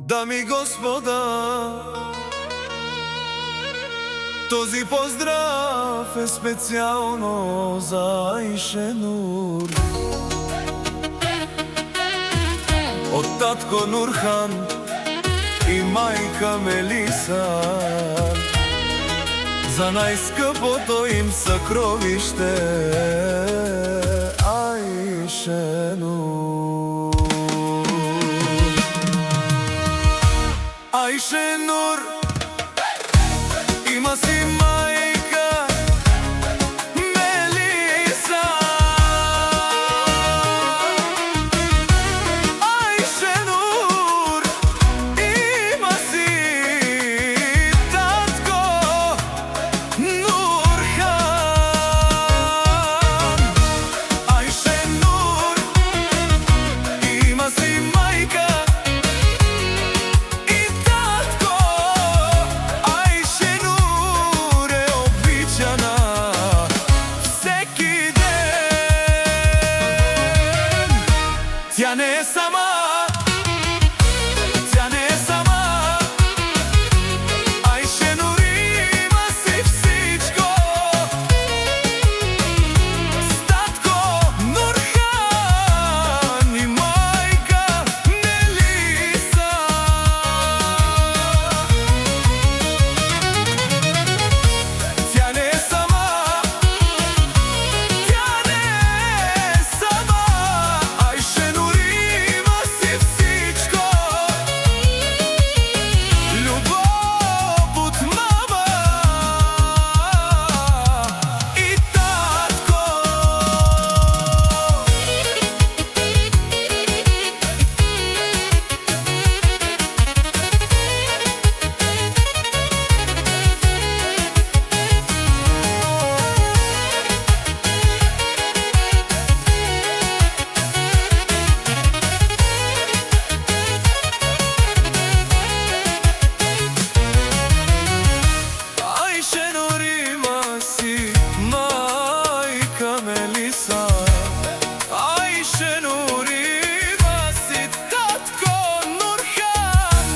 Дами и господа, този поздрав е специално за Айшенур. От татко Нурхан и майка Мелиса, за най-скъпото им съкровище Айшенур. Айшенур има си майка Мелиса. Айшенур има си татко Нурхан. Айшенур има си майка Тя не е сама, тя не е сама. Айшенур има си всичко. С татко Нурхан и майка Мелиса. Тя не е сама, тя не е сама. Айшенур Айшенур има си татко Нурхан.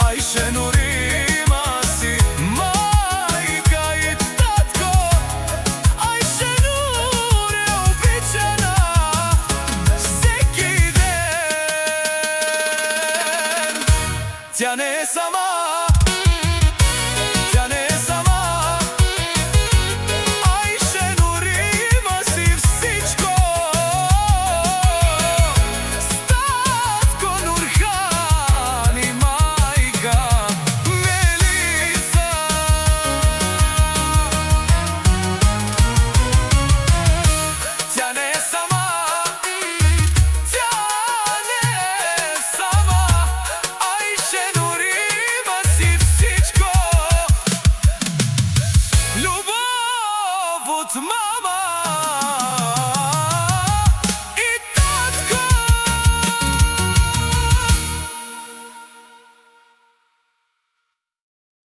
Айшенур има си майка и татко. Айшенур е обичана всеки ден. Тя не е сама.